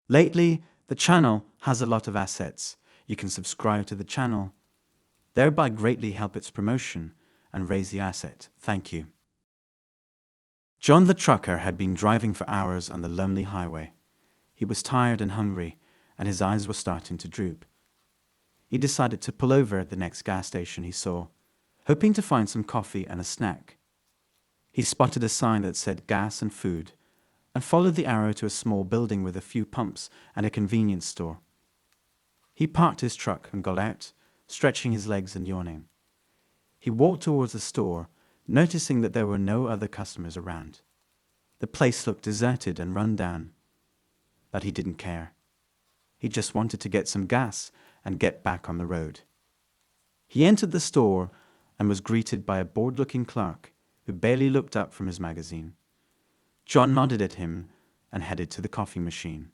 Lately, the channel has a lot of assets. You can subscribe to the channel, thereby greatly help its promotion and raise the asset. Thank you. John the trucker had been driving for hours on the lonely highway. He was tired and hungry, and his eyes were starting to droop. He decided to pull over at the next gas station he saw, hoping to find some coffee and a snack. He spotted a sign that said gas and food, and followed the arrow to a small building with a few pumps and a convenience store. He parked his truck and got out, stretching his legs and yawning. He walked towards the store, noticing that there were no other customers around. The place looked deserted and run down, but he didn't care. He just wanted to get some gas and get back on the road. He entered the store and was greeted by a bored-looking clerk who barely looked up from his magazine. John nodded at him and headed to the coffee machine.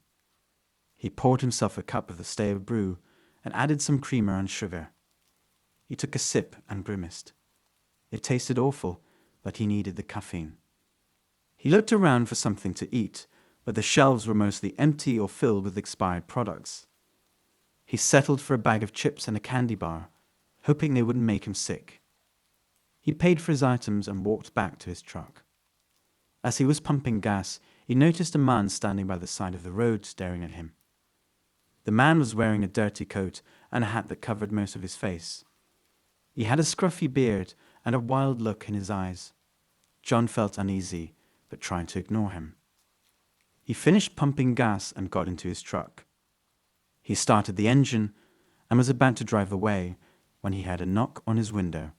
He poured himself a cup of the stale brew and added some creamer and sugar. He took a sip and grimaced. It tasted awful, but he needed the caffeine. He looked around for something to eat, but the shelves were mostly empty or filled with expired products. He settled for a bag of chips and a candy bar, hoping they wouldn't make him sick. He paid for his items and walked back to his truck. As he was pumping gas, he noticed a man standing by the side of the road staring at him. The man was wearing a dirty coat and a hat that covered most of his face. He had a scruffy beard and a wild look in his eyes. John felt uneasy, but tried to ignore him. He finished pumping gas and got into his truck. He started the engine and was about to drive away when he had a knock on his window.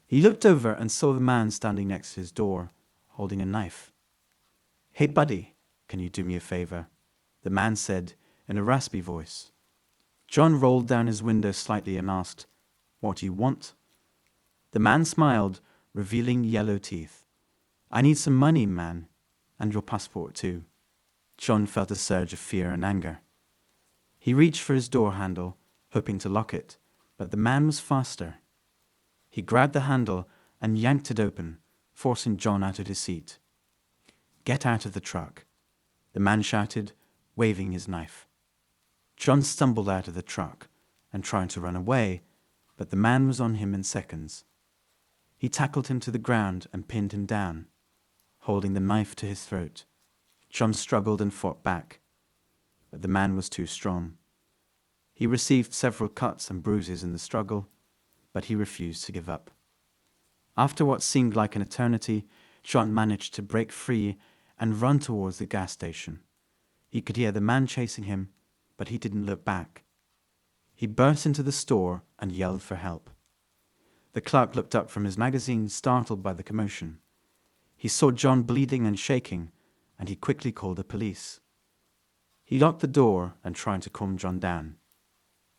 He looked over and saw the man standing next to his door, holding a knife. "Hey, buddy, can you do me a favor?" the man said in a raspy voice. John rolled down his window slightly and asked, "What do you want?" The man smiled, revealing yellow teeth. "I need some money, man, and your passport too." John felt a surge of fear and anger. He reached for his door handle, hoping to lock it, but the man was faster. He grabbed the handle and yanked it open, forcing John out of his seat. "Get out of the truck," the man shouted, waving his knife. John stumbled out of the truck and tried to run away, but the man was on him in seconds. He tackled him to the ground and pinned him down, holding the knife to his throat. John struggled and fought back, but the man was too strong. He received several cuts and bruises in the struggle, but he refused to give up. After what seemed like an eternity, John managed to break free and run towards the gas station. He could hear the man chasing him, but he didn't look back. He burst into the store and yelled for help. The clerk looked up from his magazine, startled by the commotion. He saw John bleeding and shaking, and he quickly called the police. He locked the door and tried to calm John down,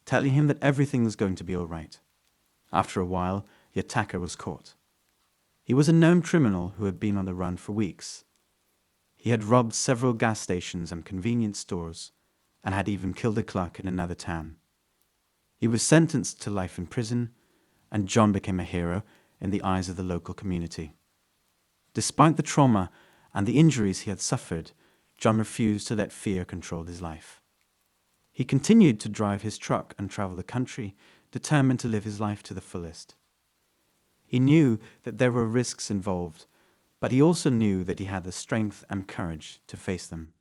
telling him that everything was going to be all right. After a while, the attacker was caught. He was a known criminal who had been on the run for weeks. He had robbed several gas stations and convenience stores, and had even killed a clerk in another town. He was sentenced to life in prison, and John became a hero in the eyes of the local community. Despite the trauma and the injuries he had suffered, John refused to let fear control his life. He continued to drive his truck and travel the country, determined to live his life to the fullest. He knew that there were risks involved, but he also knew that he had the strength and courage to face them.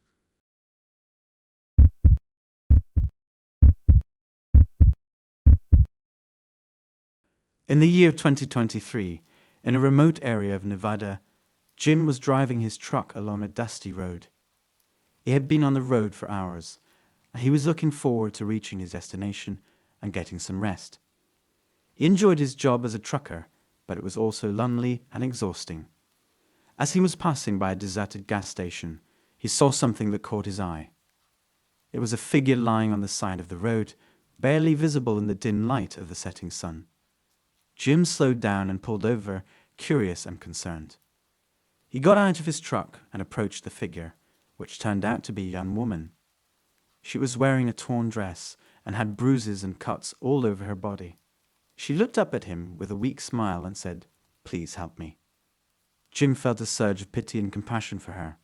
In the year 2023, in a remote area of Nevada, Jim was driving his truck along a dusty road. He had been on the road for hours, and he was looking forward to reaching his destination and getting some rest. He enjoyed his job as a trucker, but it was also lonely and exhausting. As he was passing by a deserted gas station, he saw something that caught his eye. It was a figure lying on the side of the road, barely visible in the dim light of the setting sun. Jim slowed down and pulled over, curious and concerned. He got out of his truck and approached the figure, which turned out to be a young woman. She was wearing a torn dress and had bruises and cuts all over her body. She looked up at him with a weak smile and said, "Please help me." Jim felt a surge of pity and compassion for her.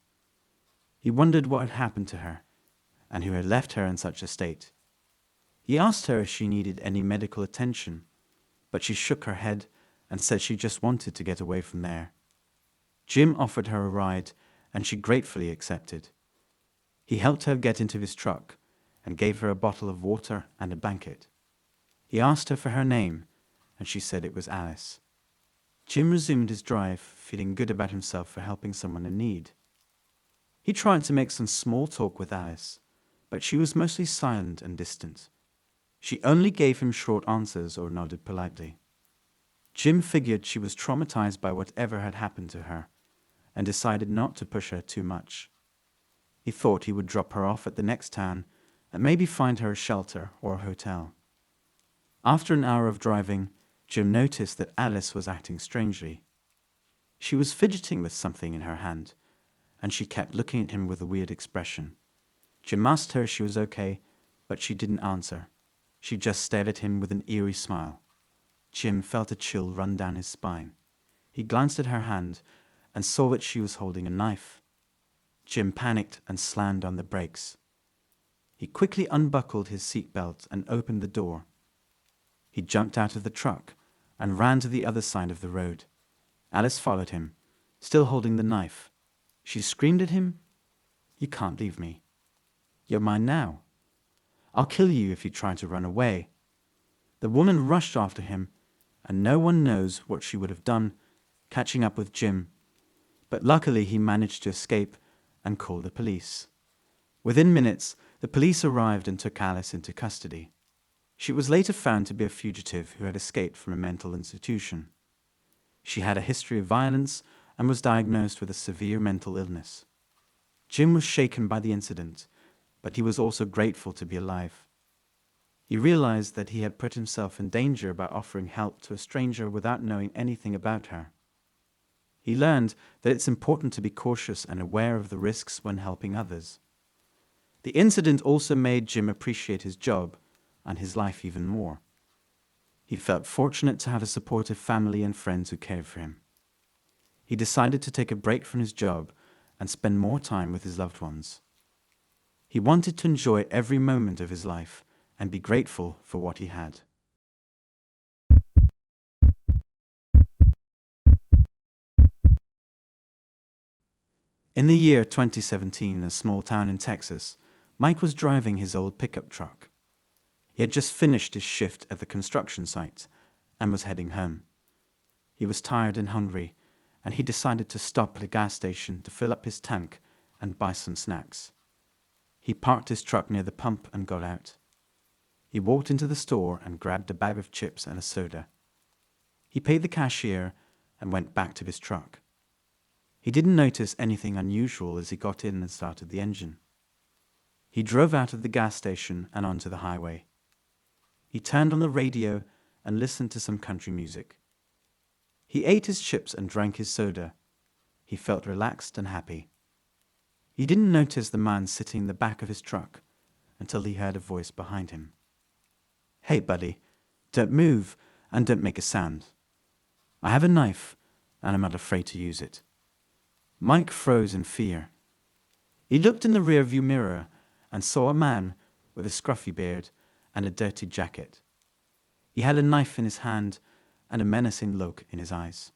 He wondered what had happened to her, and who had left her in such a state. He asked her if she needed any medical attention, but she shook her head and said she just wanted to get away from there. Jim offered her a ride, and she gratefully accepted. He helped her get into his truck and gave her a bottle of water and a blanket. He asked her for her name, and she said it was Alice. Jim resumed his drive, feeling good about himself for helping someone in need. He tried to make some small talk with Alice, but she was mostly silent and distant. She only gave him short answers or nodded politely. Jim figured she was traumatized by whatever had happened to her, and decided not to push her too much. He thought he would drop her off at the next town and maybe find her a shelter or a hotel. After an hour of driving, Jim noticed that Alice was acting strangely. She was fidgeting with something in her hand, and she kept looking at him with a weird expression. Jim asked her if she was okay, but she didn't answer. She just stared at him with an eerie smile. Jim felt a chill run down his spine. He glanced at her hand and saw that she was holding a knife. Jim panicked and slammed on the brakes. He quickly unbuckled his seatbelt and opened the door. He jumped out of the truck and ran to the other side of the road. Alice followed him, still holding the knife. She screamed at him, "You can't leave me. You're mine now. I'll kill you if you try to run away." The woman rushed after him, and no one knows what she would have done, catching up with Jim. But luckily he managed to escape and called the police. Within minutes, the police arrived and took Alice into custody. She was later found to be a fugitive who had escaped from a mental institution. She had a history of violence and was diagnosed with a severe mental illness. Jim was shaken by the incident, but he was also grateful to be alive. He realized that he had put himself in danger by offering help to a stranger without knowing anything about her. He learned that it's important to be cautious and aware of the risks when helping others. The incident also made Jim appreciate his job and his life even more. He felt fortunate to have a supportive family and friends who cared for him. He decided to take a break from his job and spend more time with his loved ones. He wanted to enjoy every moment of his life and be grateful for what he had. In the year 2017, in a small town in Texas, Mike was driving his old pickup truck. He had just finished his shift at the construction site and was heading home. He was tired and hungry, and he decided to stop at a gas station to fill up his tank and buy some snacks. He parked his truck near the pump and got out. He walked into the store and grabbed a bag of chips and a soda. He paid the cashier and went back to his truck. He didn't notice anything unusual as he got in and started the engine. He drove out of the gas station and onto the highway. He turned on the radio and listened to some country music. He ate his chips and drank his soda. He felt relaxed and happy. He didn't notice the man sitting in the back of his truck until he heard a voice behind him. "Hey, buddy, don't move and don't make a sound. I have a knife and I'm not afraid to use it." Mike froze in fear. He looked in the rearview mirror and saw a man with a scruffy beard and a dirty jacket. He had a knife in his hand and a menacing look in his eyes.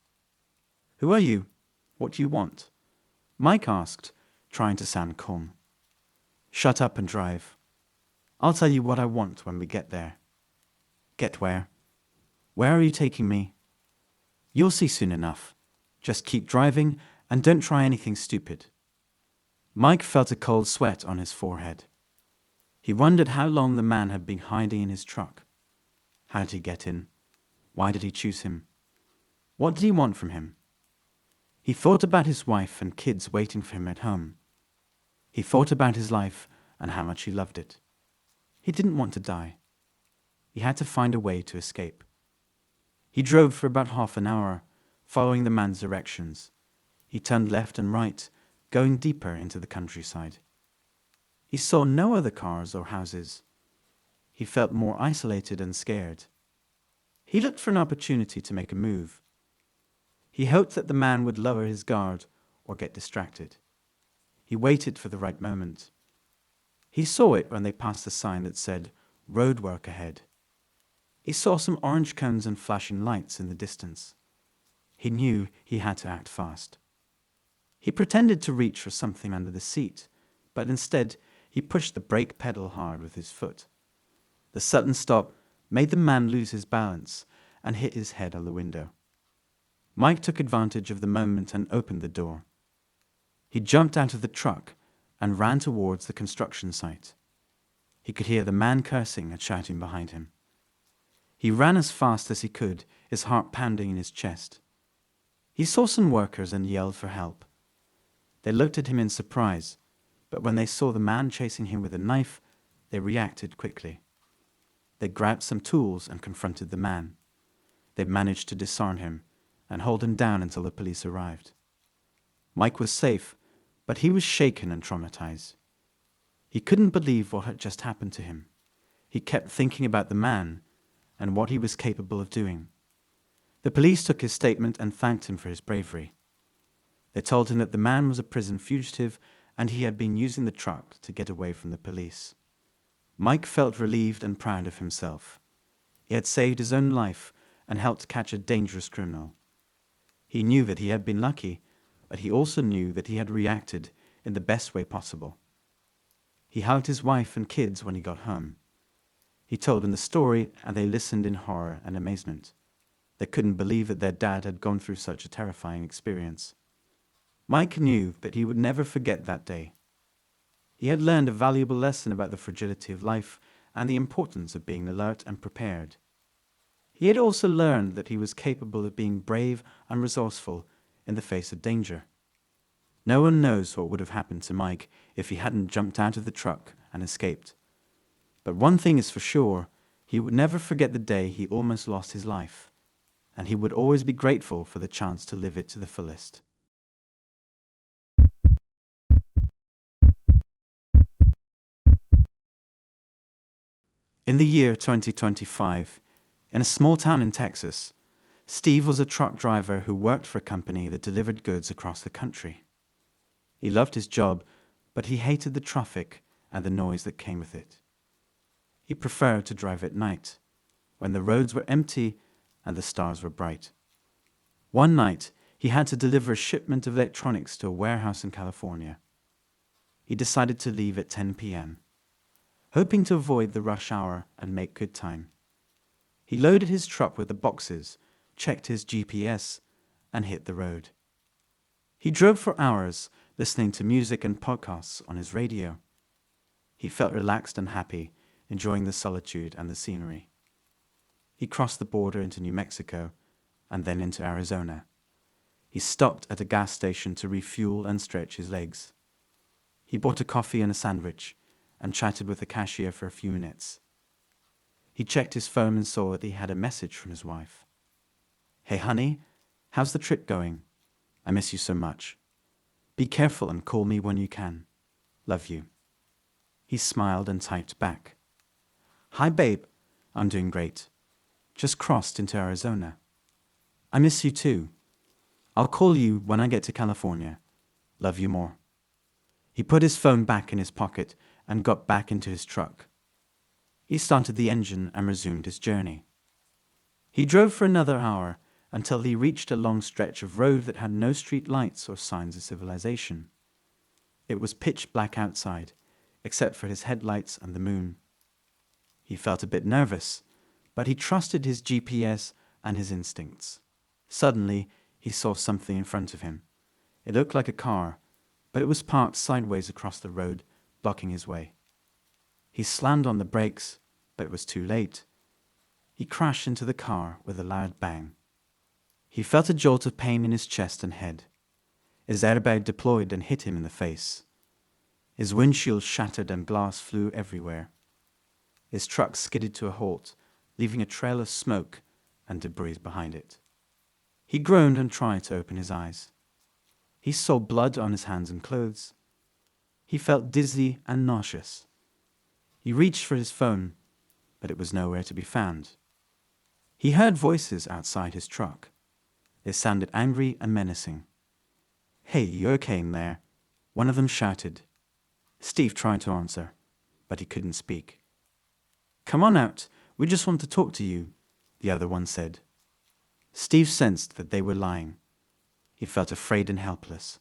"Who are you? What do you want?" Mike asked, trying to sound calm. "Shut up and drive. I'll tell you what I want when we get there." "Get where? Where are you taking me?" "You'll see soon enough. Just keep driving and don't try anything stupid." Mike felt a cold sweat on his forehead. He wondered how long the man had been hiding in his truck. How did he get in? Why did he choose him? What did he want from him? He thought about his wife and kids waiting for him at home. He thought about his life and how much he loved it. He didn't want to die. He had to find a way to escape. He drove for about half an hour, following the man's directions. He turned left and right, going deeper into the countryside. He saw no other cars or houses. He felt more isolated and scared. He looked for an opportunity to make a move. He hoped that the man would lower his guard or get distracted. He waited for the right moment. He saw it when they passed a sign that said, "Road work ahead." He saw some orange cones and flashing lights in the distance. He knew he had to act fast. He pretended to reach for something under the seat, but instead he pushed the brake pedal hard with his foot. The sudden stop made the man lose his balance and hit his head on the window. Mike took advantage of the moment and opened the door. He jumped out of the truck and ran towards the construction site. He could hear the man cursing and shouting behind him. He ran as fast as he could, his heart pounding in his chest. He saw some workers and yelled for help. They looked at him in surprise, but when they saw the man chasing him with a knife, they reacted quickly. They grabbed some tools and confronted the man. They managed to disarm him and hold him down until the police arrived. Mike was safe, but he was shaken and traumatized. He couldn't believe what had just happened to him. He kept thinking about the man and what he was capable of doing. The police took his statement and thanked him for his bravery. They told him that the man was a prison fugitive and he had been using the truck to get away from the police. Mike felt relieved and proud of himself. He had saved his own life and helped catch a dangerous criminal. He knew that he had been lucky, but he also knew that he had reacted in the best way possible. He hugged his wife and kids when he got home. He told them the story, and they listened in horror and amazement. They couldn't believe that their dad had gone through such a terrifying experience. Mike knew that he would never forget that day. He had learned a valuable lesson about the fragility of life and the importance of being alert and prepared. He had also learned that he was capable of being brave and resourceful in the face of danger. No one knows what would have happened to Mike if he hadn't jumped out of the truck and escaped. But one thing is for sure, he would never forget the day he almost lost his life, and he would always be grateful for the chance to live it to the fullest. In the year 2025, in a small town in Texas, Steve was a truck driver who worked for a company that delivered goods across the country. He loved his job, but he hated the traffic and the noise that came with it. He preferred to drive at night, when the roads were empty and the stars were bright. One night, he had to deliver a shipment of electronics to a warehouse in California. He decided to leave at 10 p.m., hoping to avoid the rush hour and make good time. He loaded his truck with the boxes, checked his GPS, and hit the road. He drove for hours, listening to music and podcasts on his radio. He felt relaxed and happy, enjoying the solitude and the scenery. He crossed the border into New Mexico and then into Arizona. He stopped at a gas station to refuel and stretch his legs. He bought a coffee and a sandwich and chatted with the cashier for a few minutes. He checked his phone and saw that he had a message from his wife. "Hey honey, how's the trip going? I miss you so much. Be careful and call me when you can. Love you." He smiled and typed back. "Hi babe, I'm doing great. Just crossed into Arizona. I miss you too. I'll call you when I get to California. Love you more." He put his phone back in his pocket and got back into his truck. He started the engine and resumed his journey. He drove for another hour until he reached a long stretch of road that had no street lights or signs of civilization. It was pitch black outside, except for his headlights and the moon. He felt a bit nervous, but he trusted his GPS and his instincts. Suddenly, he saw something in front of him. It looked like a car, but it was parked sideways across the road, blocking his way. He slammed on the brakes, but it was too late. He crashed into the car with a loud bang. He felt a jolt of pain in his chest and head. His airbag deployed and hit him in the face. His windshield shattered and glass flew everywhere. His truck skidded to a halt, leaving a trail of smoke and debris behind it. He groaned and tried to open his eyes. He saw blood on his hands and clothes. He felt dizzy and nauseous. He reached for his phone, but it was nowhere to be found. He heard voices outside his truck. They sounded angry and menacing. "Hey, you okay in there?" one of them shouted. Steve tried to answer, but he couldn't speak. "Come on out, we just want to talk to you," the other one said. Steve sensed that they were lying. He felt afraid and helpless.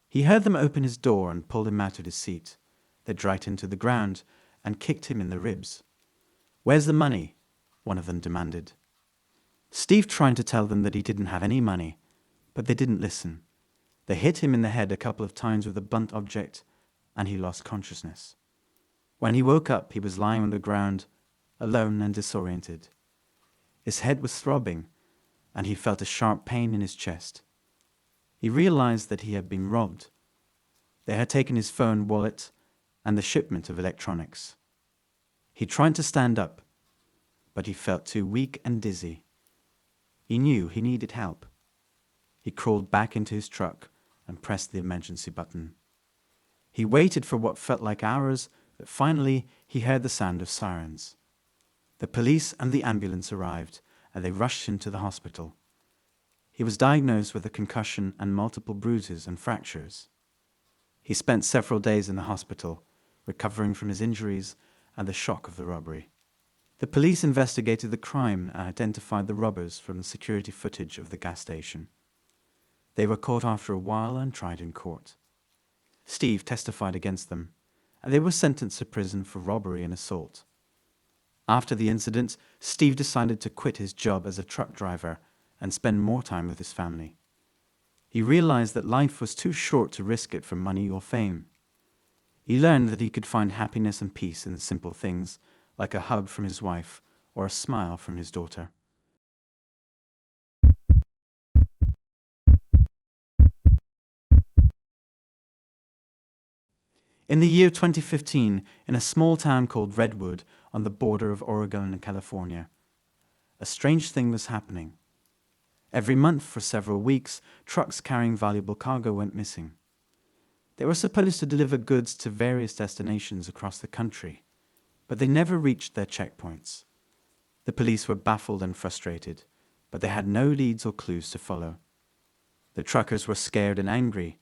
He heard them open his door and pull him out of his seat. They dragged him to the ground and kicked him in the ribs. "Where's the money?" one of them demanded. Steve tried to tell them that he didn't have any money, but they didn't listen. They hit him in the head a couple of times with a blunt object, and he lost consciousness. When he woke up, he was lying on the ground, alone and disoriented. His head was throbbing, and he felt a sharp pain in his chest. He realized that he had been robbed. They had taken his phone, wallet, and the shipment of electronics. He tried to stand up, but he felt too weak and dizzy. He knew he needed help. He crawled back into his truck and pressed the emergency button. He waited for what felt like hours, but finally he heard the sound of sirens. The police and the ambulance arrived, and they rushed him to the hospital. He was diagnosed with a concussion and multiple bruises and fractures. He spent several days in the hospital, recovering from his injuries and the shock of the robbery. The police investigated the crime and identified the robbers from the security footage of the gas station. They were caught after a while and tried in court. Steve testified against them, and they were sentenced to prison for robbery and assault. After the incident, Steve decided to quit his job as a truck driver and spend more time with his family. He realized that life was too short to risk it for money or fame. He learned that he could find happiness and peace in the simple things, like a hug from his wife or a smile from his daughter. In the year 2015, in a small town called Redwood on the border of Oregon and California, a strange thing was happening. Every month for several weeks, trucks carrying valuable cargo went missing. They were supposed to deliver goods to various destinations across the country, but they never reached their checkpoints. The police were baffled and frustrated, but they had no leads or clues to follow. The truckers were scared and angry,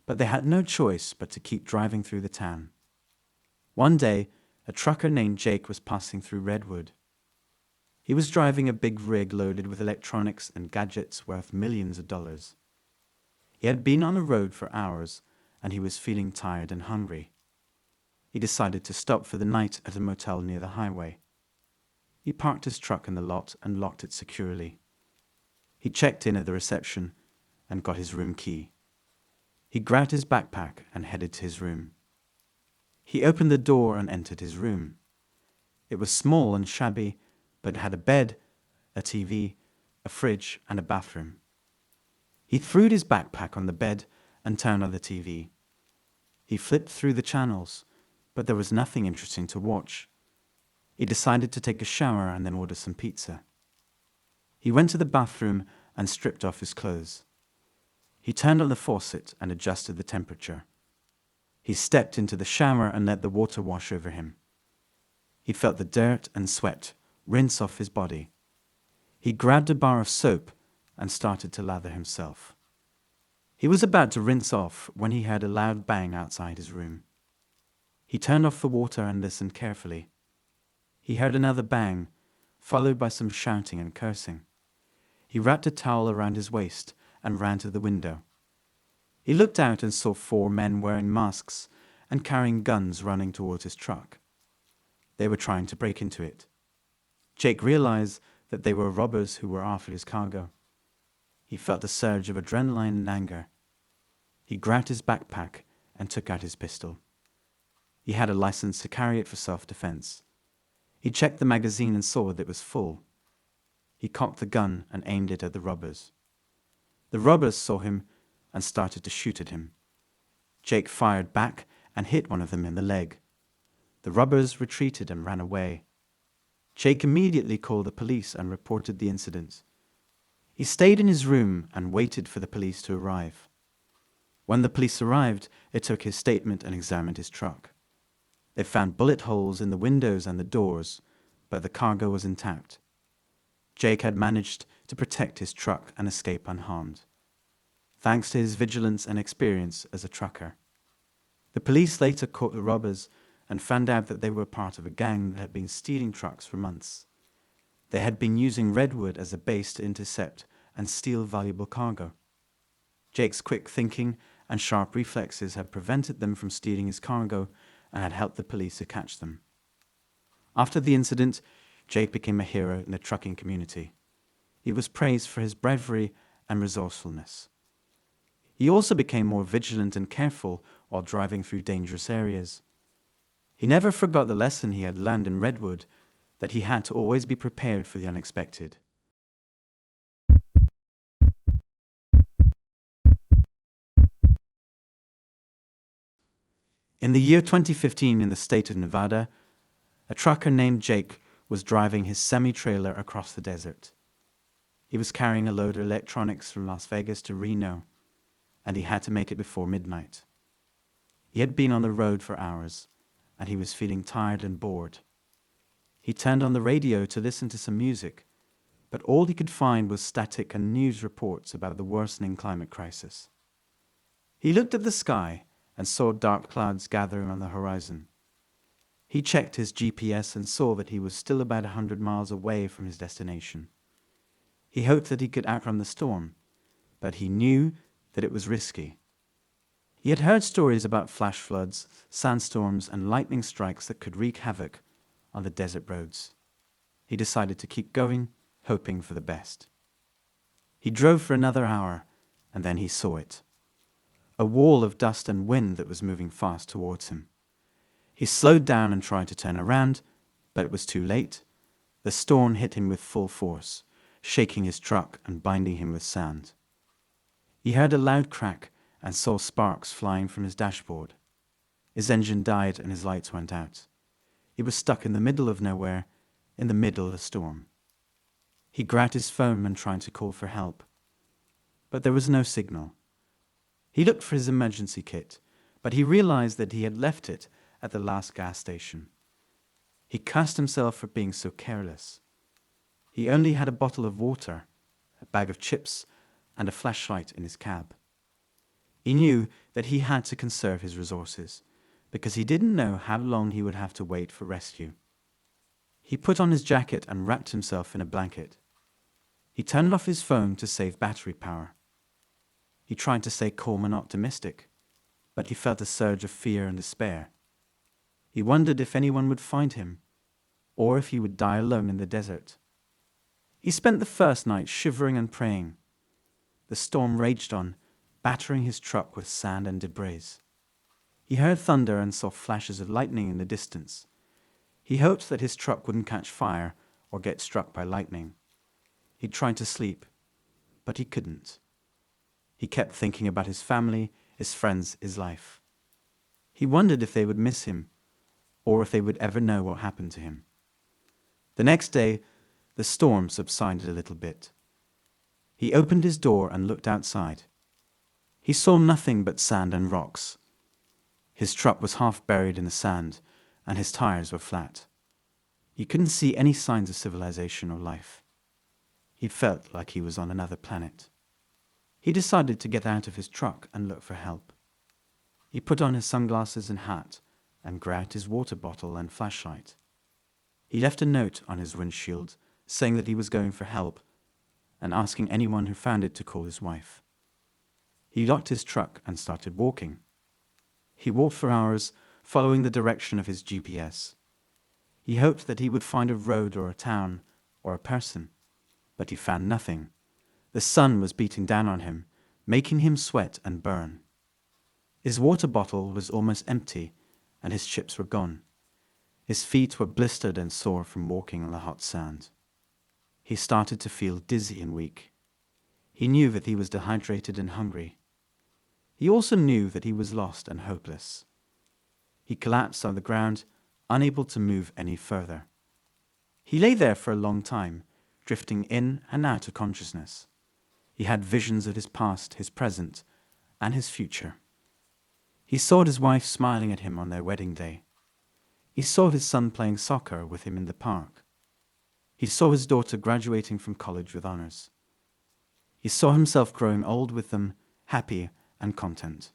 but they had no choice but to keep driving through the town. One day, a trucker named Jake was passing through Redwood. He was driving a big rig loaded with electronics and gadgets worth millions of dollars. He had been on the road for hours, and he was feeling tired and hungry. He decided to stop for the night at a motel near the highway. He parked his truck in the lot and locked it securely. He checked in at the reception and got his room key. He grabbed his backpack and headed to his room. He opened the door and entered his room. It was small and shabby, but it had a bed, a TV, a fridge, and a bathroom. He threw his backpack on the bed and turned on the TV. He flipped through the channels, but there was nothing interesting to watch. He decided to take a shower and then order some pizza. He went to the bathroom and stripped off his clothes. He turned on the faucet and adjusted the temperature. He stepped into the shower and let the water wash over him. He felt the dirt and sweat rinse off his body. He grabbed a bar of soap and started to lather himself. He was about to rinse off when he heard a loud bang outside his room. He turned off the water and listened carefully. He heard another bang, followed by some shouting and cursing. He wrapped a towel around his waist and ran to the window. He looked out and saw 4 men wearing masks and carrying guns running towards his truck. They were trying to break into it. Jake realized that they were robbers who were after his cargo. He felt a surge of adrenaline and anger. He grabbed his backpack and took out his pistol. He had a license to carry it for self-defense. He checked the magazine and saw that it was full. He cocked the gun and aimed it at the robbers. The robbers saw him and started to shoot at him. Jake fired back and hit one of them in the leg. The robbers retreated and ran away. Jake immediately called the police and reported the incident. He stayed in his room and waited for the police to arrive. When the police arrived, they took his statement and examined his truck. They found bullet holes in the windows and the doors, but the cargo was intact. Jake had managed to protect his truck and escape unharmed, thanks to his vigilance and experience as a trucker. The police later caught the robbers, and found out that they were part of a gang that had been stealing trucks for months. They had been using Redwood as a base to intercept and steal valuable cargo. Jake's quick thinking and sharp reflexes had prevented them from stealing his cargo and had helped the police to catch them. After the incident, Jake became a hero in the trucking community. He was praised for his bravery and resourcefulness. He also became more vigilant and careful while driving through dangerous areas. He never forgot the lesson he had learned in Redwood, that he had to always be prepared for the unexpected. In the year 2015 in the state of Nevada, a trucker named Jake was driving his semi-trailer across the desert. He was carrying a load of electronics from Las Vegas to Reno, and he had to make it before midnight. He had been on the road for hours, and he was feeling tired and bored. He turned on the radio to listen to some music, but all he could find was static and news reports about the worsening climate crisis. He looked at the sky and saw dark clouds gathering on the horizon. He checked his GPS and saw that he was still about 100 miles away from his destination. He hoped that he could outrun the storm, but he knew that it was risky. He had heard stories about flash floods, sandstorms, and lightning strikes that could wreak havoc on the desert roads. He decided to keep going, hoping for the best. He drove for another hour, and then he saw it. A wall of dust and wind that was moving fast towards him. He slowed down and tried to turn around, but it was too late. The storm hit him with full force, shaking his truck and binding him with sand. He heard a loud crack and saw sparks flying from his dashboard. His engine died and his lights went out. He was stuck in the middle of nowhere, in the middle of a storm. He grabbed his phone and tried to call for help, but there was no signal. He looked for his emergency kit, but he realized that he had left it at the last gas station. He cursed himself for being so careless. He only had a bottle of water, a bag of chips, and a flashlight in his cab. He knew that he had to conserve his resources, because he didn't know how long he would have to wait for rescue. He put on his jacket and wrapped himself in a blanket. He turned off his phone to save battery power. He tried to stay calm and optimistic, but he felt a surge of fear and despair. He wondered if anyone would find him, or if he would die alone in the desert. He spent the first night shivering and praying. The storm raged on, battering his truck with sand and debris. He heard thunder and saw flashes of lightning in the distance. He hoped that his truck wouldn't catch fire or get struck by lightning. He tried to sleep, but he couldn't. He kept thinking about his family, his friends, his life. He wondered if they would miss him, or if they would ever know what happened to him. The next day, the storm subsided a little bit. He opened his door and looked outside. He saw nothing but sand and rocks. His truck was half buried in the sand, and his tires were flat. He couldn't see any signs of civilization or life. He felt like he was on another planet. He decided to get out of his truck and look for help. He put on his sunglasses and hat and grabbed his water bottle and flashlight. He left a note on his windshield saying that he was going for help and asking anyone who found it to call his wife. He locked his truck and started walking. He walked for hours, following the direction of his GPS. He hoped that he would find a road or a town or a person, but he found nothing. The sun was beating down on him, making him sweat and burn. His water bottle was almost empty, and his chips were gone. His feet were blistered and sore from walking on the hot sand. He started to feel dizzy and weak. He knew that he was dehydrated and hungry. He also knew that he was lost and hopeless. He collapsed on the ground, unable to move any further. He lay there for a long time, drifting in and out of consciousness. He had visions of his past, his present, and his future. He saw his wife smiling at him on their wedding day. He saw his son playing soccer with him in the park. He saw his daughter graduating from college with honors. He saw himself growing old with them, happy and content.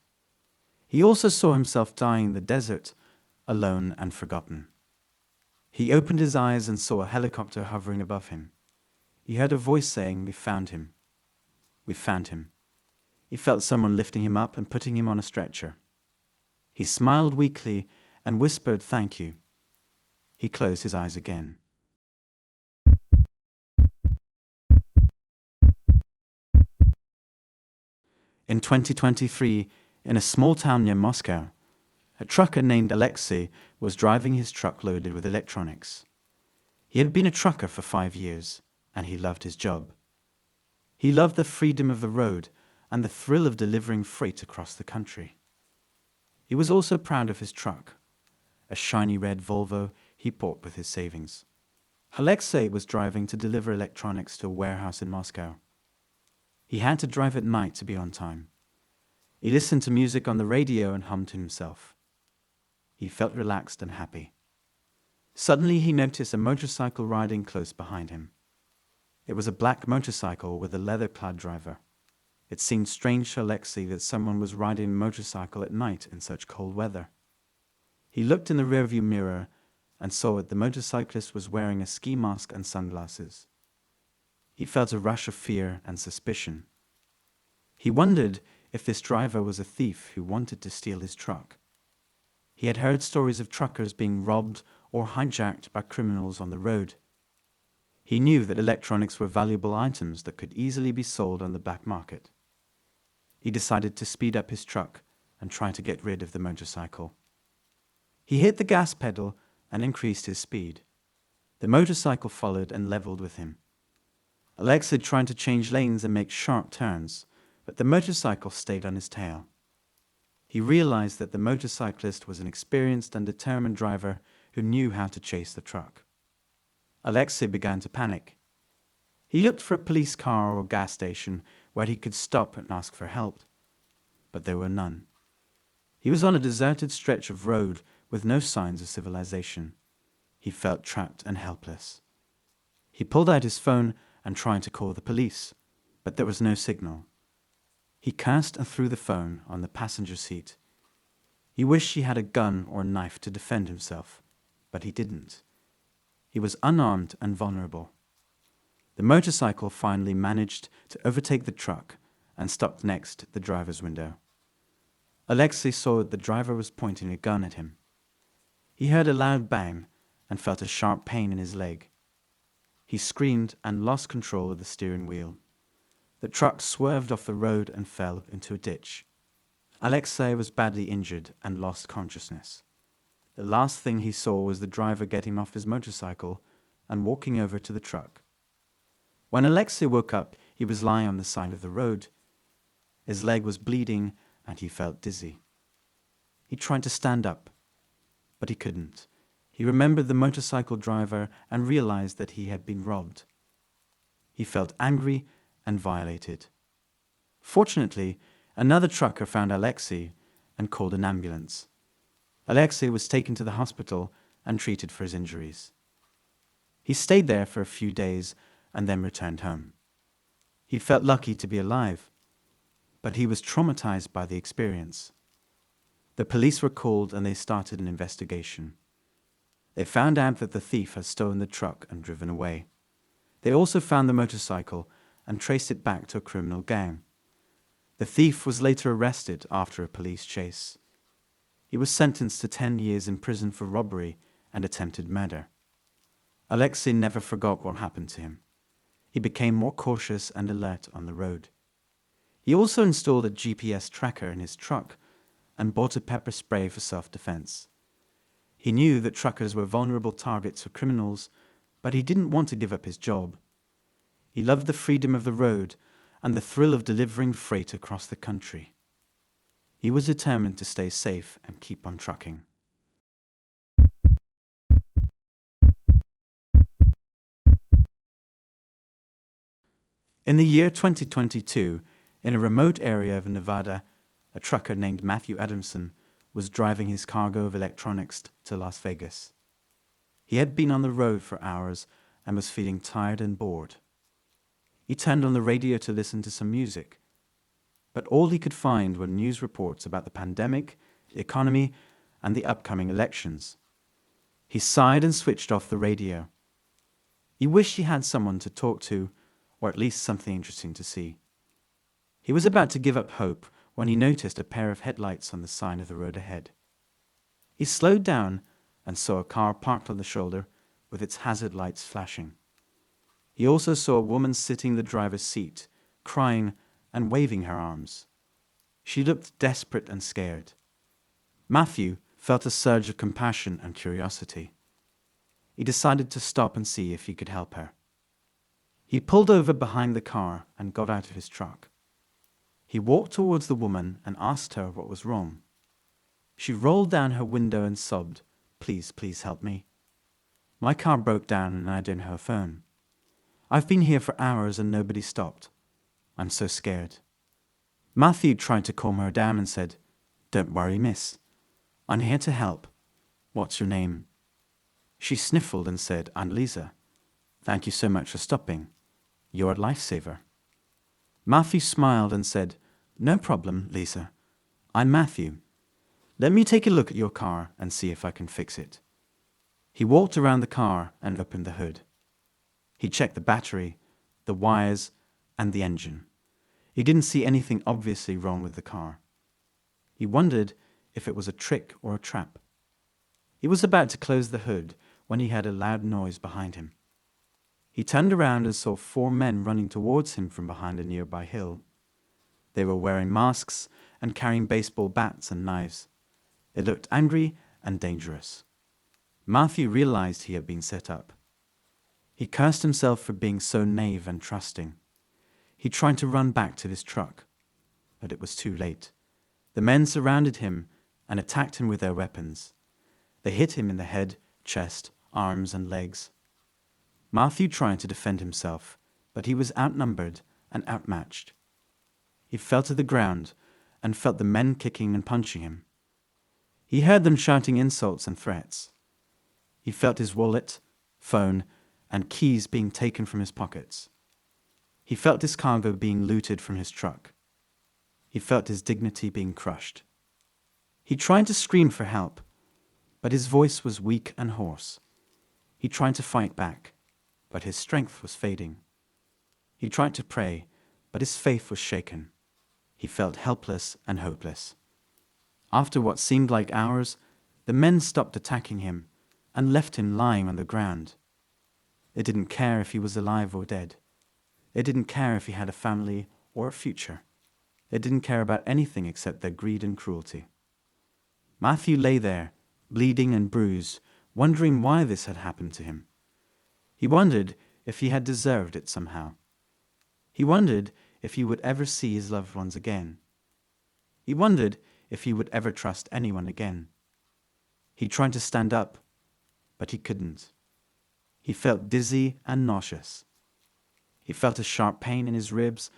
He also saw himself dying in the desert alone and forgotten. He opened his eyes and saw a helicopter hovering above him. He heard a voice saying, "We found him. We found him." He felt someone lifting him up and putting him on a stretcher. He smiled weakly and whispered, "Thank you." He closed his eyes again. In 2023, in a small town near Moscow, a trucker named Alexei was driving his truck loaded with electronics. He had been a trucker for 5 years, and he loved his job. He loved the freedom of the road and the thrill of delivering freight across the country. He was also proud of his truck, a shiny red Volvo he bought with his savings. Alexei was driving to deliver electronics to a warehouse in Moscow. He had to drive at night to be on time. He listened to music on the radio and hummed to himself. He felt relaxed and happy. Suddenly he noticed a motorcycle riding close behind him. It was a black motorcycle with a leather-clad driver. It seemed strange to Alexei that someone was riding a motorcycle at night in such cold weather. He looked in the rearview mirror and saw that the motorcyclist was wearing a ski mask and sunglasses. He felt a rush of fear and suspicion. He wondered if this driver was a thief who wanted to steal his truck. He had heard stories of truckers being robbed or hijacked by criminals on the road. He knew that electronics were valuable items that could easily be sold on the black market. He decided to speed up his truck and try to get rid of the motorcycle. He hit the gas pedal and increased his speed. The motorcycle followed and leveled with him. Alexei tried to change lanes and make sharp turns, but the motorcycle stayed on his tail. He realized that the motorcyclist was an experienced and determined driver who knew how to chase the truck. Alexei began to panic. He looked for a police car or gas station where he could stop and ask for help, but there were none. He was on a deserted stretch of road with no signs of civilization. He felt trapped and helpless. He pulled out his phone and tried to call the police, but there was no signal. He cursed and threw the phone on the passenger seat. He wished he had a gun or a knife to defend himself, but he didn't. He was unarmed and vulnerable. The motorcycle finally managed to overtake the truck and stopped next to the driver's window. Alexei saw that the driver was pointing a gun at him. He heard a loud bang and felt a sharp pain in his leg. He screamed and lost control of the steering wheel. The truck swerved off the road and fell into a ditch. Alexei was badly injured and lost consciousness. The last thing he saw was the driver getting off his motorcycle and walking over to the truck. When Alexei woke up, he was lying on the side of the road. His leg was bleeding and he felt dizzy. He tried to stand up, but he couldn't. He remembered the motorcycle driver and realized that he had been robbed. He felt angry and violated. Fortunately, another trucker found Alexei and called an ambulance. Alexei was taken to the hospital and treated for his injuries. He stayed there for a few days and then returned home. He felt lucky to be alive, but he was traumatized by the experience. The police were called and they started an investigation. They found out that the thief had stolen the truck and driven away. They also found the motorcycle and traced it back to a criminal gang. The thief was later arrested after a police chase. He was sentenced to 10 years in prison for robbery and attempted murder. Alexei never forgot what happened to him. He became more cautious and alert on the road. He also installed a GPS tracker in his truck and bought a pepper spray for self-defense. He knew that truckers were vulnerable targets for criminals, but he didn't want to give up his job. He loved the freedom of the road and the thrill of delivering freight across the country. He was determined to stay safe and keep on trucking. In the year 2022, in a remote area of Nevada, a trucker named Matthew Adamson was driving his cargo of electronics to Las Vegas. He had been on the road for hours and was feeling tired and bored. He turned on the radio to listen to some music, but all he could find were news reports about the pandemic, the economy, and the upcoming elections. He sighed and switched off the radio. He wished he had someone to talk to, or at least something interesting to see. He was about to give up hope when he noticed a pair of headlights on the side of the road ahead. He slowed down and saw a car parked on the shoulder with its hazard lights flashing. He also saw a woman sitting in the driver's seat, crying and waving her arms. She looked desperate and scared. Matthew felt a surge of compassion and curiosity. He decided to stop and see if he could help her. He pulled over behind the car and got out of his truck. He walked towards the woman and asked her what was wrong. She rolled down her window and sobbed, "Please, please help me. My car broke down and I don't have a phone. I've been here for hours and nobody stopped. I'm so scared." Matthew tried to calm her down and said, "Don't worry, miss. I'm here to help. What's your name?" She sniffled and said, "I'm Lisa. Thank you so much for stopping. You're a lifesaver." Matthew smiled and said, "No problem, Lisa. I'm Matthew. Let me take a look at your car and see if I can fix it." He walked around the car and opened the hood. He checked the battery, the wires, and the engine. He didn't see anything obviously wrong with the car. He wondered if it was a trick or a trap. He was about to close the hood when he heard a loud noise behind him. He turned around and saw 4 men running towards him from behind a nearby hill. They were wearing masks and carrying baseball bats and knives. They looked angry and dangerous. Matthew realized he had been set up. He cursed himself for being so naive and trusting. He tried to run back to his truck, but it was too late. The men surrounded him and attacked him with their weapons. They hit him in the head, chest, arms, and legs. Matthew tried to defend himself, but he was outnumbered and outmatched. He fell to the ground and felt the men kicking and punching him. He heard them shouting insults and threats. He felt his wallet, phone, and keys being taken from his pockets. He felt his cargo being looted from his truck. He felt his dignity being crushed. He tried to scream for help, but his voice was weak and hoarse. He tried to fight back, but his strength was fading. He tried to pray, but his faith was shaken. He felt helpless and hopeless. After what seemed like hours, the men stopped attacking him and left him lying on the ground. They didn't care if he was alive or dead. They didn't care if he had a family or a future. They didn't care about anything except their greed and cruelty. Matthew lay there, bleeding and bruised, wondering why this had happened to him. He wondered if he had deserved it somehow. He wondered if he would ever see his loved ones again. He wondered if he would ever trust anyone again. He tried to stand up, but he couldn't. He felt dizzy and nauseous. He felt a sharp pain in his ribs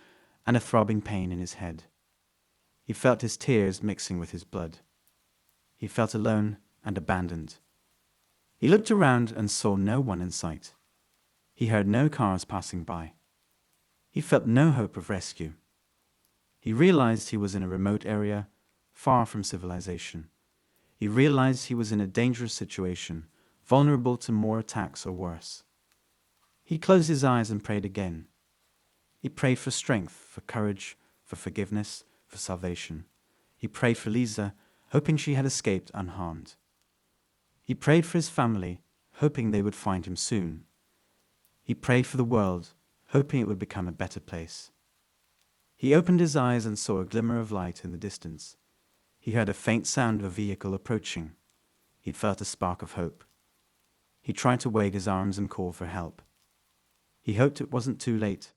and a throbbing pain in his head. He felt his tears mixing with his blood. He felt alone and abandoned. He looked around and saw no one in sight. He heard no cars passing by. He felt no hope of rescue. He realized he was in a remote area, far from civilization. He realized he was in a dangerous situation, vulnerable to more attacks or worse. He closed his eyes and prayed again. He prayed for strength, for courage, for forgiveness, for salvation. He prayed for Lisa, hoping she had escaped unharmed. He prayed for his family, hoping they would find him soon. He prayed for the world, hoping it would become a better place. He opened his eyes and saw a glimmer of light in the distance. He heard a faint sound of a vehicle approaching. He felt a spark of hope. He tried to wave his arms and call for help. He hoped it wasn't too late.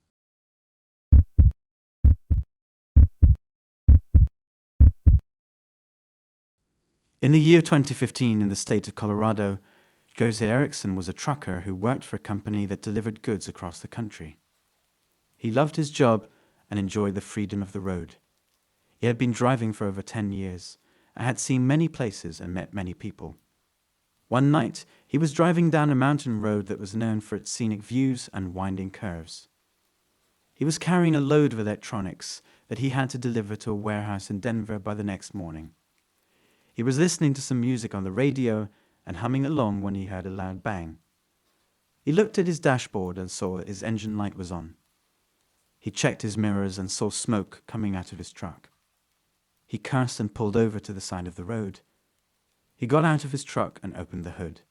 In the year 2015 in the state of Colorado, Jose Erickson was a trucker who worked for a company that delivered goods across the country. He loved his job and enjoyed the freedom of the road. He had been driving for over 10 years and had seen many places and met many people. One night, he was driving down a mountain road that was known for its scenic views and winding curves. He was carrying a load of electronics that he had to deliver to a warehouse in Denver by the next morning. He was listening to some music on the radio and humming along when he heard a loud bang. He looked at his dashboard and saw his engine light was on. He checked his mirrors and saw smoke coming out of his truck. He cursed and pulled over to the side of the road. He got out of his truck and opened the hood.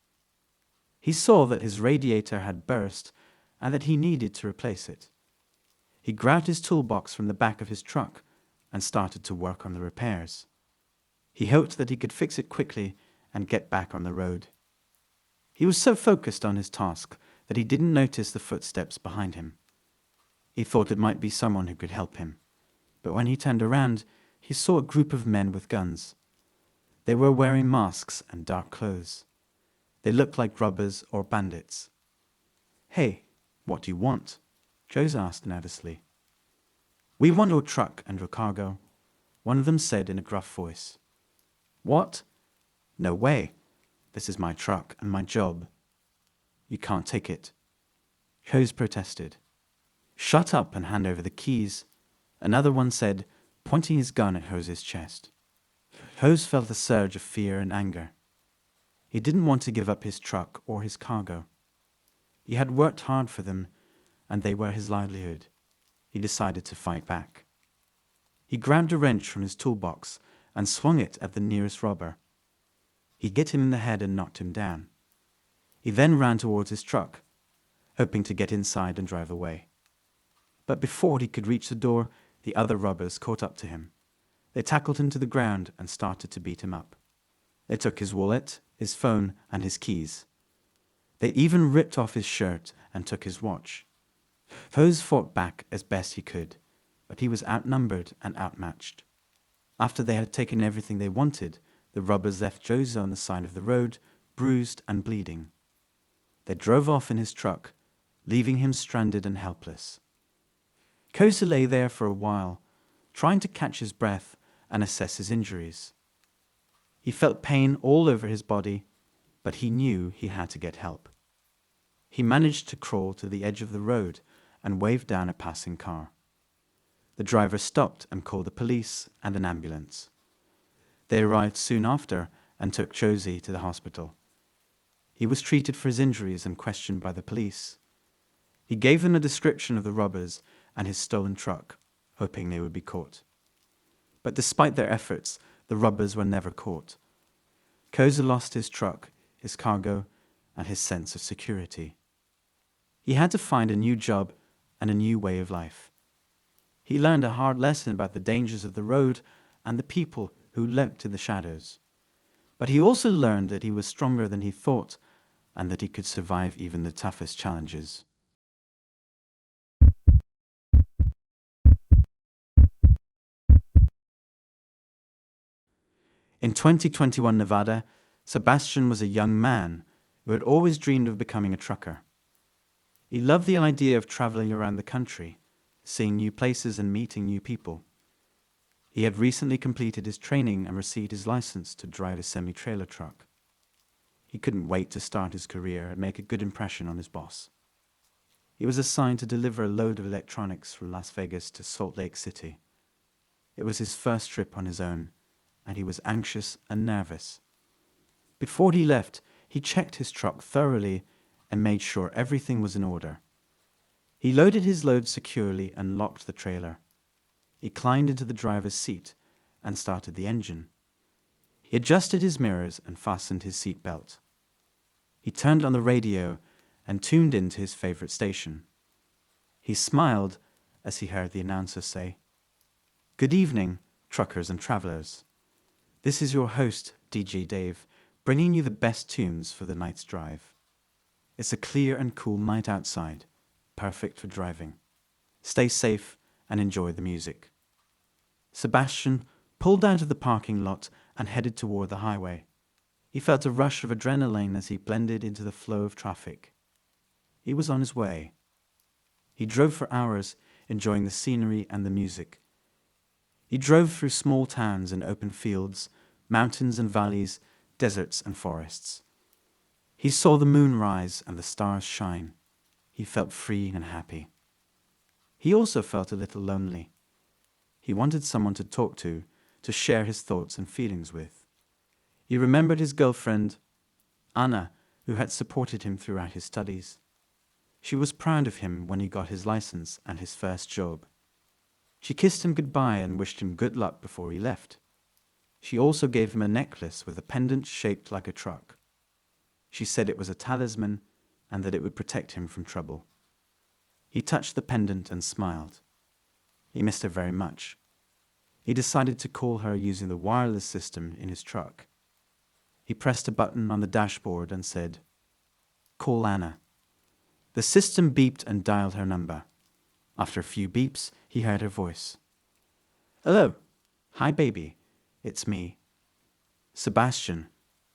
He saw that his radiator had burst and that he needed to replace it. He grabbed his toolbox from the back of his truck and started to work on the repairs. He hoped that he could fix it quickly and get back on the road. He was so focused on his task that he didn't notice the footsteps behind him. He thought it might be someone who could help him, but when he turned around, he saw a group of men with guns. They were wearing masks and dark clothes. They looked like robbers or bandits. "Hey, what do you want?" Jose asked nervously. "We want your truck and your cargo," one of them said in a gruff voice. "What? No way. This is my truck and my job." "You can't take it." Jose protested. "Shut up and hand over the keys," another one said, pointing his gun at Jose's chest. Jose felt a surge of fear and anger. He didn't want to give up his truck or his cargo. He had worked hard for them, and they were his livelihood. He decided to fight back. He grabbed a wrench from his toolbox and swung it at the nearest robber. He hit him in the head and knocked him down. He then ran towards his truck, hoping to get inside and drive away. But before he could reach the door, the other robbers caught up to him. They tackled him to the ground and started to beat him up. They took his wallet, his phone, and his keys. They even ripped off his shirt and took his watch. Jose fought back as best he could, but he was outnumbered and outmatched. After they had taken everything they wanted, the robbers left Jose on the side of the road, bruised and bleeding. They drove off in his truck, leaving him stranded and helpless. Jose lay there for a while, trying to catch his breath and assess his injuries. He felt pain all over his body, but he knew he had to get help. He managed to crawl to the edge of the road and waved down a passing car. The driver stopped and called the police and an ambulance. They arrived soon after and took Jose to the hospital. He was treated for his injuries and questioned by the police. He gave them a description of the robbers and his stolen truck, hoping they would be caught. But despite their efforts, the robbers were never caught. Jose lost his truck, his cargo, and his sense of security. He had to find a new job and a new way of life. He learned a hard lesson about the dangers of the road and the people who lurked in the shadows. But he also learned that he was stronger than he thought and that he could survive even the toughest challenges. In 2021 Nevada, Sebastian was a young man who had always dreamed of becoming a trucker. He loved the idea of traveling around the country, seeing new places and meeting new people. He had recently completed his training and received his license to drive a semi-trailer truck. He couldn't wait to start his career and make a good impression on his boss. He was assigned to deliver a load of electronics from Las Vegas to Salt Lake City. It was his first trip on his own, and he was anxious and nervous. Before he left, he checked his truck thoroughly and made sure everything was in order. He loaded his load securely and locked the trailer. He climbed into the driver's seat and started the engine. He adjusted his mirrors and fastened his seat belt. He turned on the radio and tuned into his favorite station. He smiled as he heard the announcer say, "Good evening, truckers and travelers. This is your host, DJ Dave, bringing you the best tunes for the night's drive. It's a clear and cool night outside, perfect for driving. Stay safe and enjoy the music." Sebastian pulled out of the parking lot and headed toward the highway. He felt a rush of adrenaline as he blended into the flow of traffic. He was on his way. He drove for hours, enjoying the scenery and the music. He drove through small towns and open fields, mountains and valleys, deserts and forests. He saw the moon rise and the stars shine. He felt free and happy. He also felt a little lonely. He wanted someone to talk to share his thoughts and feelings with. He remembered his girlfriend, Anna, who had supported him throughout his studies. She was proud of him when he got his license and his first job. She kissed him goodbye and wished him good luck before he left. She also gave him a necklace with a pendant shaped like a truck. She said it was a talisman and that it would protect him from trouble. He touched the pendant and smiled. He missed her very much. He decided to call her using the wireless system in his truck. He pressed a button on the dashboard and said, "Call Anna." The system beeped and dialed her number. After a few beeps, he heard her voice. "Hello. Hi, baby. It's me. Sebastian.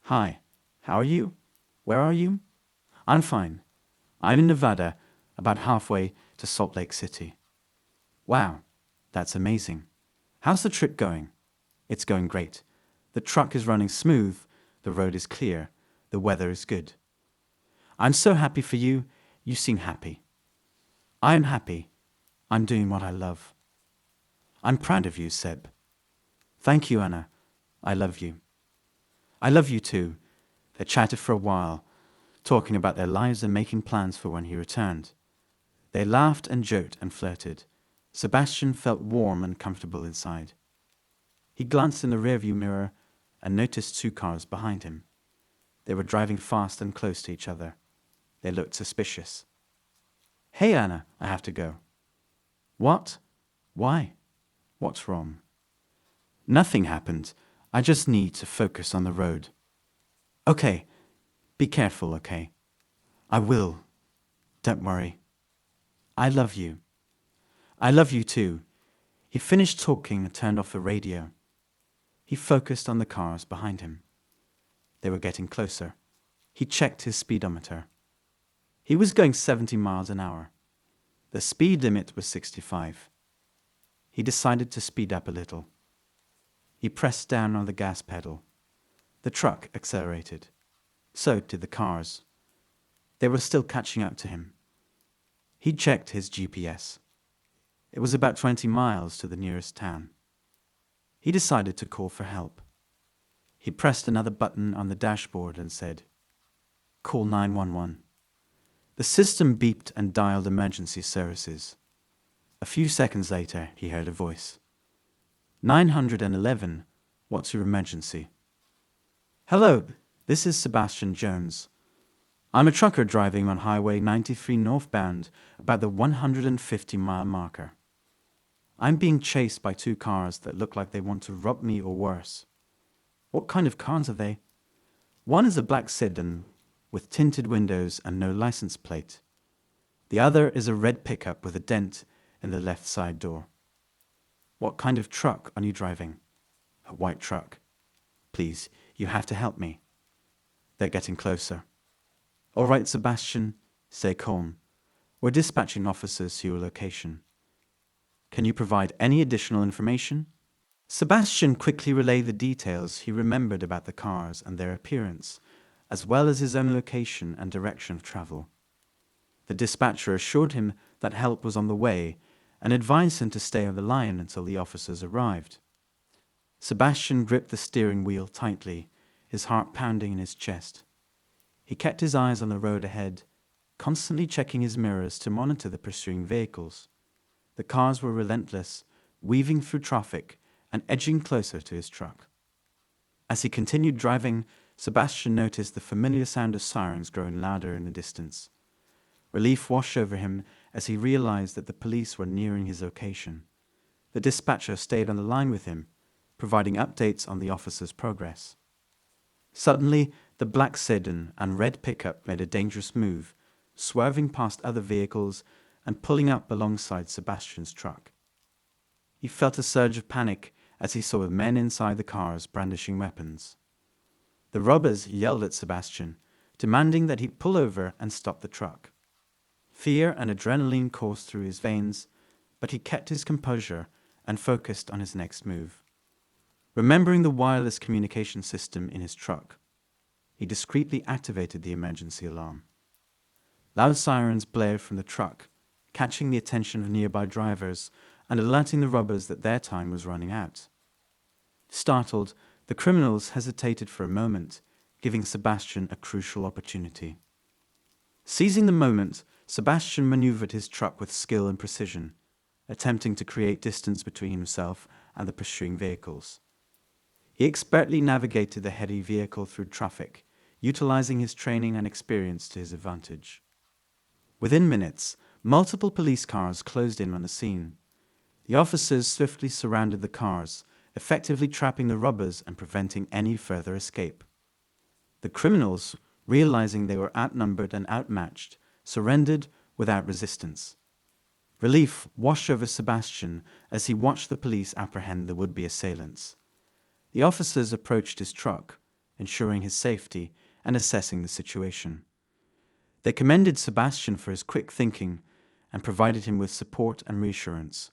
Hi. How are you? Where are you?" "I'm fine. I'm in Nevada, about halfway to Salt Lake City." "Wow, that's amazing. How's the trip going?" "It's going great. The truck is running smooth, the road is clear, the weather is good." "I'm so happy for you. You seem happy." "I am happy. I'm doing what I love." "I'm proud of you, Seb." "Thank you, Anna. I love you." "I love you too." They chatted for a while, talking about their lives and making plans for when he returned. They laughed and joked and flirted. Sebastian felt warm and comfortable inside. He glanced in the rearview mirror and noticed 2 cars behind him. They were driving fast and close to each other. They looked suspicious. "Hey, Anna, I have to go." "What? Why? What's wrong?" "Nothing happened. I just need to focus on the road." "Okay. Be careful, okay?" "I will. Don't worry. I love you." "I love you too." He finished talking and turned off the radio. He focused on the cars behind him. They were getting closer. He checked his speedometer. He was going 70 miles an hour. The speed limit was 65. He decided to speed up a little. He pressed down on the gas pedal. The truck accelerated. So did the cars. They were still catching up to him. He checked his GPS. It was about 20 miles to the nearest town. He decided to call for help. He pressed another button on the dashboard and said, "Call 911." The system beeped and dialed emergency services. A few seconds later, he heard a voice. 911, what's your emergency?" "Hello, this is Sebastian Jones. I'm a trucker driving on Highway 93 northbound, about the 150-mile marker. I'm being chased by 2 cars that look like they want to rob me or worse." "What kind of cars are they?" "One is a black sedan with tinted windows and no license plate. The other is a red pickup with a dent in the left side door." "What kind of truck are you driving?" "A white truck." "Please, you have to help me." They're getting closer. "All right, Sebastian, stay calm. We're dispatching officers to your location. Can you provide any additional information?" Sebastian quickly relayed the details he remembered about the cars and their appearance, as well as his own location and direction of travel. The dispatcher assured him that help was on the way and advised him to stay on the line until the officers arrived. Sebastian gripped the steering wheel tightly, his heart pounding in his chest. He kept his eyes on the road ahead, constantly checking his mirrors to monitor the pursuing vehicles. The cars were relentless, weaving through traffic and edging closer to his truck. As he continued driving, Sebastian noticed the familiar sound of sirens growing louder in the distance. Relief washed over him as he realized that the police were nearing his location. The dispatcher stayed on the line with him, providing updates on the officer's progress. Suddenly, the black sedan and red pickup made a dangerous move, swerving past other vehicles and pulling up alongside Sebastian's truck. He felt a surge of panic as he saw men inside the cars brandishing weapons. The robbers yelled at Sebastian, demanding that he pull over and stop the truck. Fear and adrenaline coursed through his veins, but he kept his composure and focused on his next move. Remembering the wireless communication system in his truck, he discreetly activated the emergency alarm. Loud sirens blared from the truck, catching the attention of nearby drivers and alerting the robbers that their time was running out. Startled, The criminals hesitated for a moment, giving Sebastian a crucial opportunity. Seizing the moment, Sebastian maneuvered his truck with skill and precision, attempting to create distance between himself and the pursuing vehicles. He expertly navigated the heavy vehicle through traffic, utilizing his training and experience to his advantage. Within minutes, multiple police cars closed in on the scene. The officers swiftly surrounded the cars, effectively trapping the robbers and preventing any further escape. The criminals, realizing they were outnumbered and outmatched, surrendered without resistance. Relief washed over Sebastian as he watched the police apprehend the would-be assailants. The officers approached his truck, ensuring his safety and assessing the situation. They commended Sebastian for his quick thinking and provided him with support and reassurance.